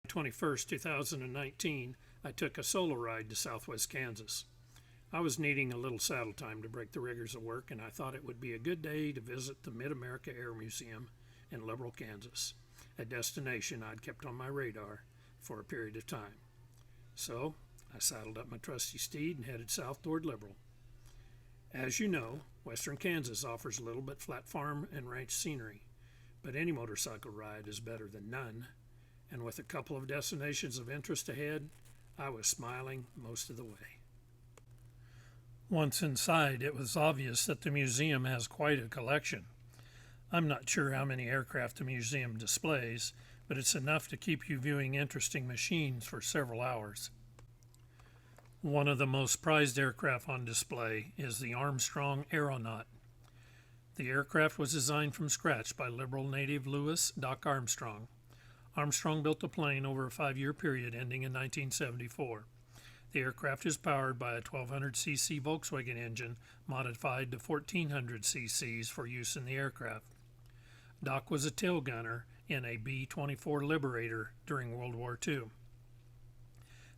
21st, 2019, I took a solo ride to southwest Kansas. I was needing a little saddle time to break the rigors of work, and I thought it would be a good day to visit the Mid-America Air Museum in Liberl, Kansas, a destination I'd kept on my radar for a period of time. So I saddled up my trusty steed and headed south toward Liberl. As you know, western Kansas offers little but flat farm and ranch scenery, but any motorcycle ride is better than none, and with a couple of destinations of interest ahead, I was smiling most of the way. Once inside, it was obvious that the museum has quite a collection. I'm not sure how many aircraft the museum displays, but it's enough to keep you viewing interesting machines for several hours. One of the most prized aircraft on display is the Armstrong Aeronaut. The aircraft was designed from scratch by Liberl native Louis Doc Armstrong. Armstrong built the plane over a 5-year period ending in 1974. The aircraft is powered by a 1200cc Volkswagen engine modified to 1400 cc's for use in the aircraft. Doc was a tail gunner in a B-24 Liberator during World War II.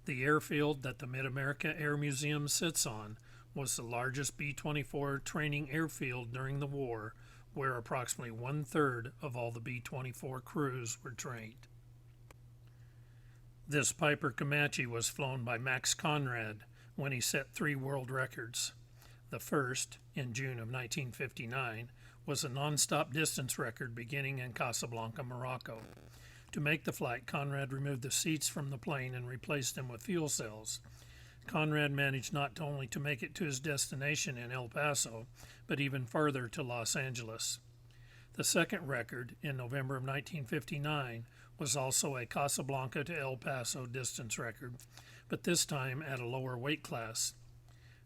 The airfield that the Mid-America Air Museum sits on was the largest B-24 training airfield during the war, where approximately 1/3 of all the B-24 crews were trained. This Piper Comanche was flown by Max Conrad when he set 3 world records. The first, in June of 1959, was a non-stop distance record beginning in Casablanca, Morocco. To make the flight, Conrad removed the seats from the plane and replaced them with fuel cells. Conrad managed not only to make it to his destination in El Paso, but even further to Los Angeles. The second record, in November of 1959, was also a Casablanca to El Paso distance record, but this time at a lower weight class.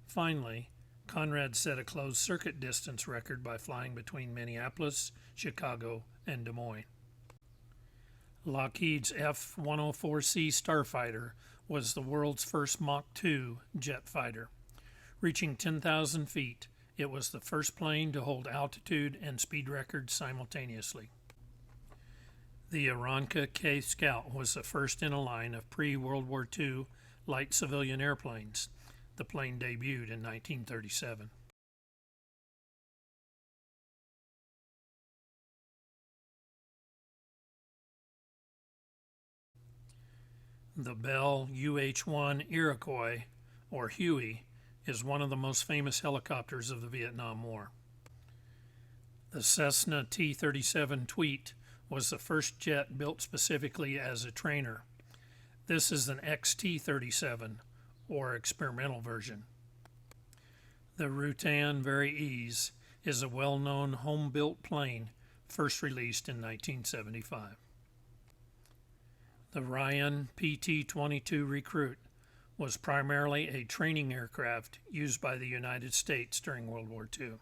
Finally, Conrad set a closed circuit distance record by flying between Minneapolis, Chicago, and Des Moines. Lockheed's F-104C Starfighter was the world's first Mach 2 jet fighter. Reaching 10,000 feet, it was the first plane to hold altitude and speed records simultaneously. The Aranca K Scout was the first in a line of pre-World War II light civilian airplanes. The plane debuted in 1937. The Bell UH-1 Iroquois, or Huey, is one of the most famous helicopters of the Vietnam War. The Cessna T-37 Tweet was the first jet built specifically as a trainer. This is an XT-37, or experimental version. The Rutan Very-Ease is a well-known home-built plane, first released in 1975. The Ryan PT-22 Recruit was primarily a training aircraft used by the United States during World War II.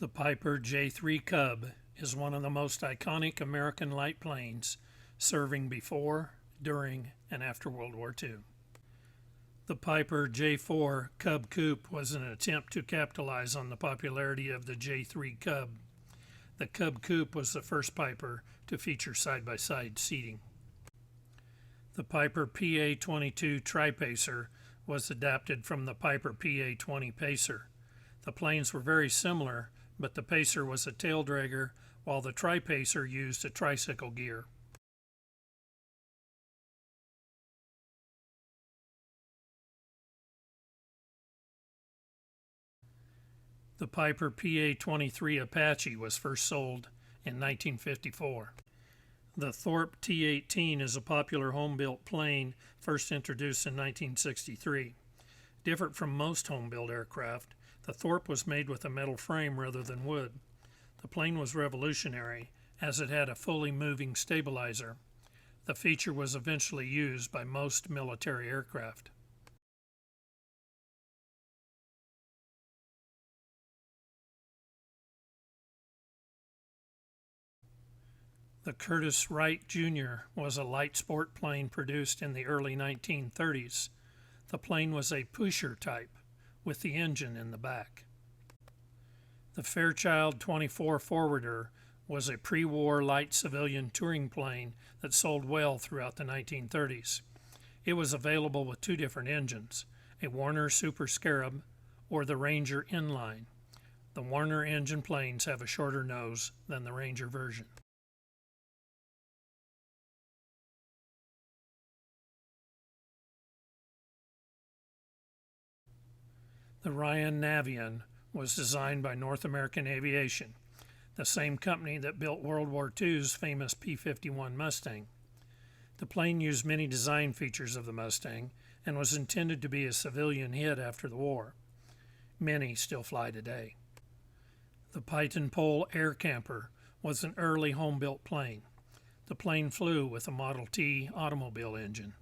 The Piper J-3 Cub is one of the most iconic American light planes, serving before, during, and after World War II. The Piper J-4 Cub Coupe was an attempt to capitalize on the popularity of the J-3 Cub. The Cub Coupe was the first Piper to feature side-by-side seating. The Piper PA-22 Tri-Pacer was adapted from the Piper PA-20 Pacer. The planes were very similar, but the Pacer was a tail dragger, while the Tri-Pacer used a tricycle gear. The Piper PA-23 Apache was first sold in 1954. The Thorpe T-18 is a popular home-built plane first introduced in 1963. Different from most home-built aircraft, the Thorpe was made with a metal frame rather than wood. The plane was revolutionary, as it had a fully moving stabilizer. The feature was eventually used by most military aircraft. The Curtiss Wright Jr. was a light sport plane produced in the early 1930s. The plane was a pusher type, with the engine in the back. The Fairchild 24 Forwarder was a pre-war light civilian touring plane that sold well throughout the 1930s. It was available with two different engines, a Warner Super Scarab or the Ranger inline. The Warner engine planes have a shorter nose than the Ranger version. The Ryan Navion was designed by North American Aviation, the same company that built World War II's famous P-51 Mustang. The plane used many design features of the Mustang and was intended to be a civilian hit after the war. Many still fly today. The Pietenpol Air Camper was an early home-built plane. The plane flew with a Model T automobile engine.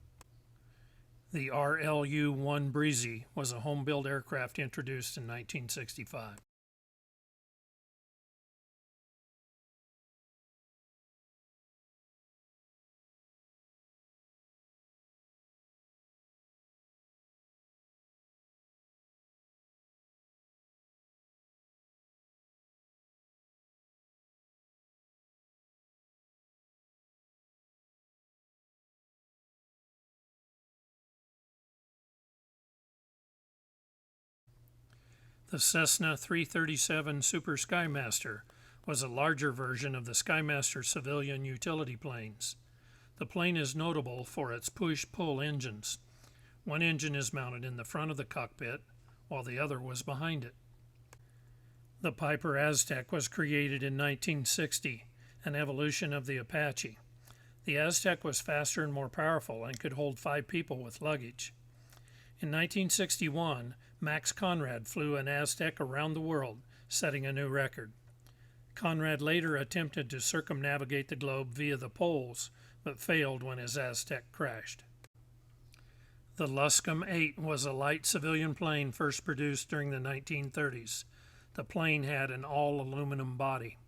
The RLU-1 Breezy was a home-built aircraft introduced in 1965. The Cessna 337 Super Skymaster was a larger version of the Skymaster civilian utility planes. The plane is notable for its push-pull engines. One engine is mounted in the front of the cockpit, while the other was behind it. The Piper Aztec was created in 1960, an evolution of the Apache. The Aztec was faster and more powerful and could hold 5 people with luggage. In 1961, Max Conrad flew an Aztec around the world, setting a new record. Conrad later attempted to circumnavigate the globe via the poles, but failed when his Aztec crashed. The Luscombe 8 was a light civilian plane first produced during the 1930s. The plane had an all-aluminum body.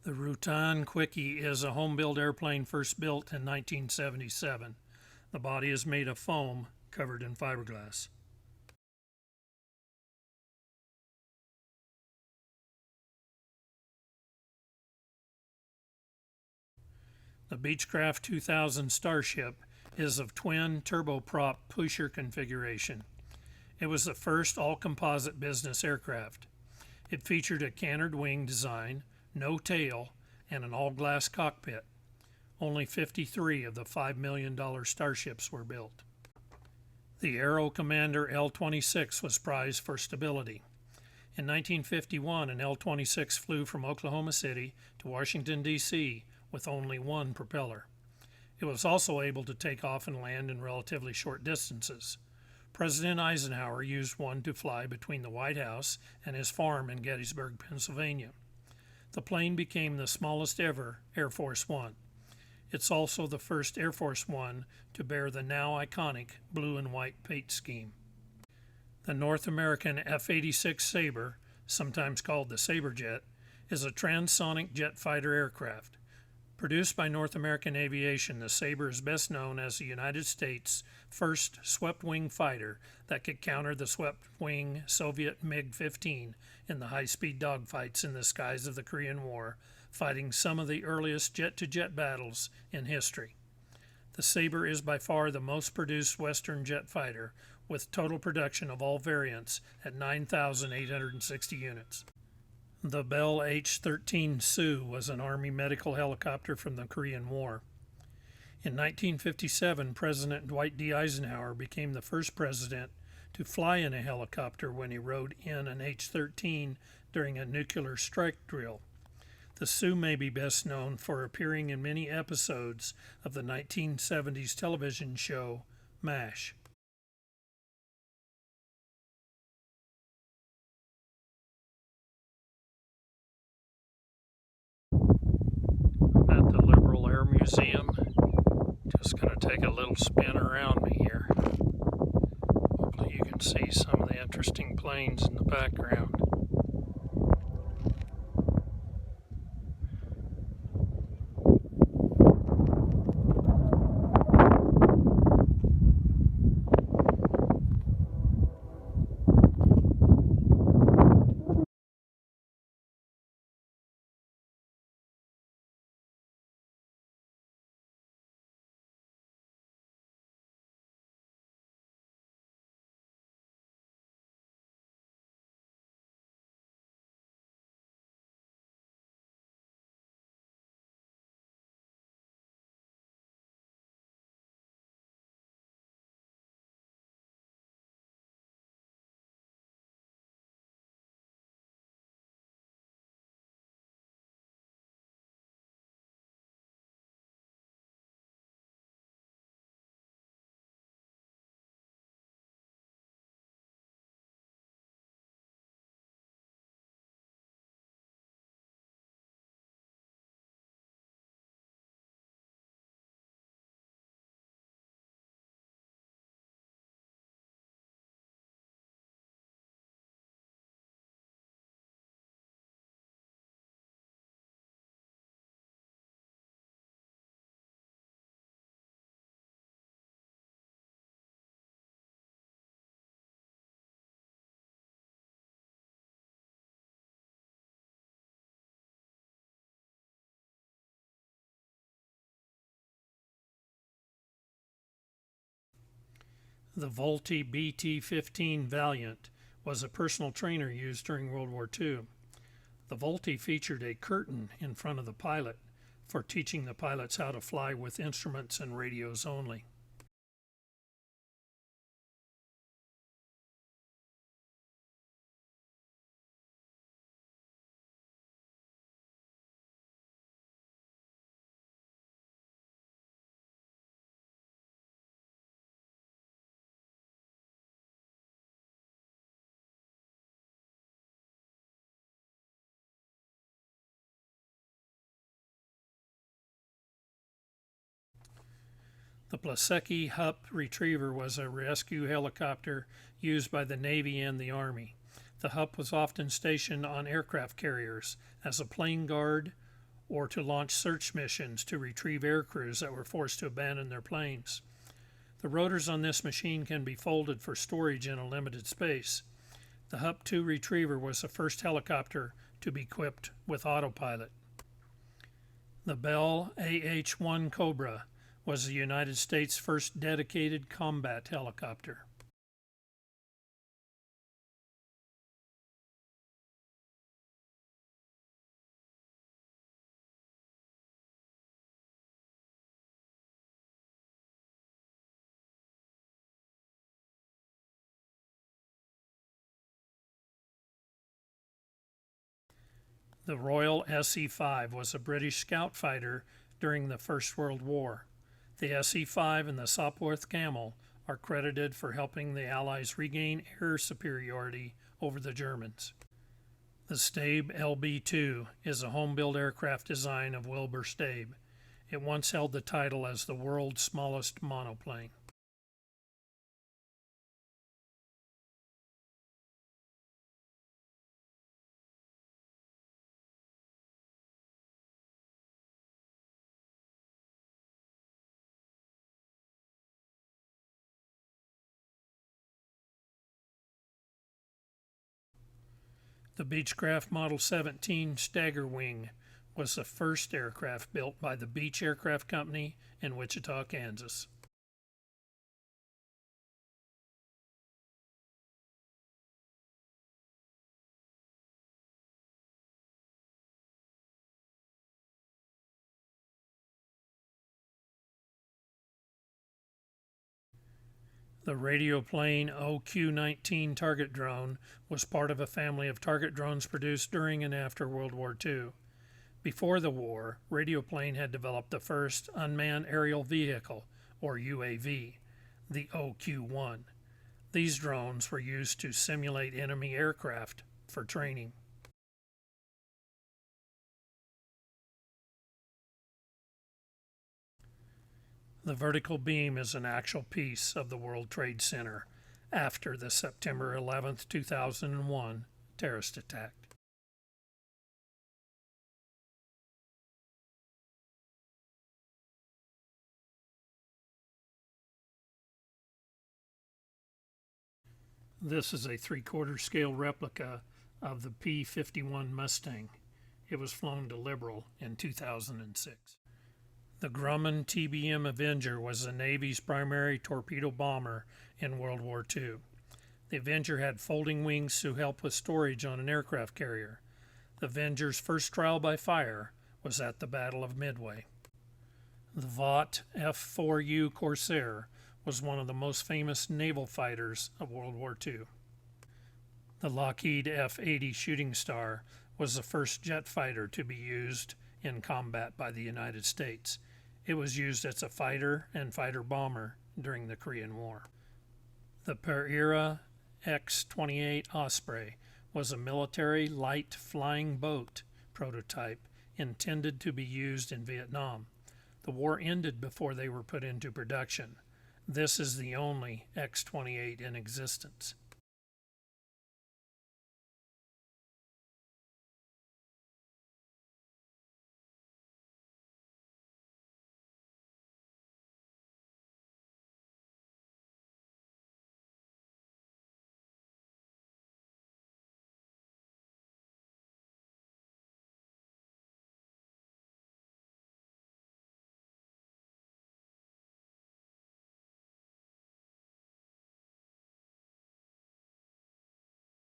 The Rutan Quickie is a home-built airplane first built in 1977. The body is made of foam covered in fiberglass. The Beechcraft 2000 Starship is of twin turboprop pusher configuration. It was the first all-composite business aircraft. It featured a cantered wing design, no tail, and an all-glass cockpit. Only 53 of the $5 million Starships were built. The Aero Commander L-26 was prized for stability. In 1951, an L-26 flew from Oklahoma City to Washington, D.C. with only one propeller. It was also able to take off and land in relatively short distances. President Eisenhower used one to fly between the White House and his farm in Gettysburg, Pennsylvania. The plane became the smallest ever Air Force One. It's also the first Air Force One to bear the now iconic blue and white paint scheme. The North American F-86 Sabre, sometimes called the Sabre jet, is a transonic jet fighter aircraft. Produced by North American Aviation, the Sabre is best known as the United States' first swept-wing fighter that could counter the swept-wing Soviet MiG-15 in the high-speed dogfights in the skies of the Korean War, fighting some of the earliest jet-to-jet battles in history. The Sabre is by far the most produced Western jet fighter, with total production of all variants at 9,860 units. The Bell H-13 Sioux was an Army medical helicopter from the Korean War. In 1957, President Dwight D. Eisenhower became the first president to fly in a helicopter when he rode in an H-13 during a nuclear strike drill. The Sioux may be best known for appearing in many episodes of the 1970s television show MASH. I'm at the Liberl Air Museum. Just going to take a little spin around me here. Hopefully you can see some of the interesting planes in the background. The Vultee BT-15 Valiant was a personal trainer used during World War II. The Vultee featured a curtain in front of the pilot for teaching the pilots how to fly with instruments and radios only. The Plasecki HUP Retriever was a rescue helicopter used by the Navy and the Army. The HUP was often stationed on aircraft carriers as a plane guard or to launch search missions to retrieve air crews that were forced to abandon their planes. The rotors on this machine can be folded for storage in a limited space. The HUP-2 Retriever was the first helicopter to be equipped with autopilot. The Bell AH-1 Cobra was the United States' first dedicated combat helicopter. The Royal SE-5 was a British scout fighter during the First World War. The SE-5 and the Sopwith Camel are credited for helping the Allies regain air superiority over the Germans. The Stabe LB-2 is a home-built aircraft design of Wilbur Stabe. It once held the title as the world's smallest monoplane. The Beechcraft Model 17 Stagger Wing was the first aircraft built by the Beech Aircraft Company in Wichita, Kansas. The Radioplane OQ-19 target drone was part of a family of target drones produced during and after World War II. Before the war, Radioplane had developed the first unmanned aerial vehicle, or UAV, the OQ-1. These drones were used to simulate enemy aircraft for training. The vertical beam is an actual piece of the World Trade Center after the September 11, 2001 terrorist attack. This is a 3/4 scale replica of the P-51 Mustang. It was flown to Liberl in 2006. The Grumman TBM Avenger was the Navy's primary torpedo bomber in World War II. The Avenger had folding wings to help with storage on an aircraft carrier. The Avenger's first trial by fire was at the Battle of Midway. The Vought F4U Corsair was one of the most famous naval fighters of World War II. The Lockheed F-80 Shooting Star was the first jet fighter to be used in combat by the United States. It was used as a fighter and fighter bomber during the Korean War. The Pereira X-28 Osprey was a military light flying boat prototype intended to be used in Vietnam. The war ended before they were put into production. This is the only X-28 in existence.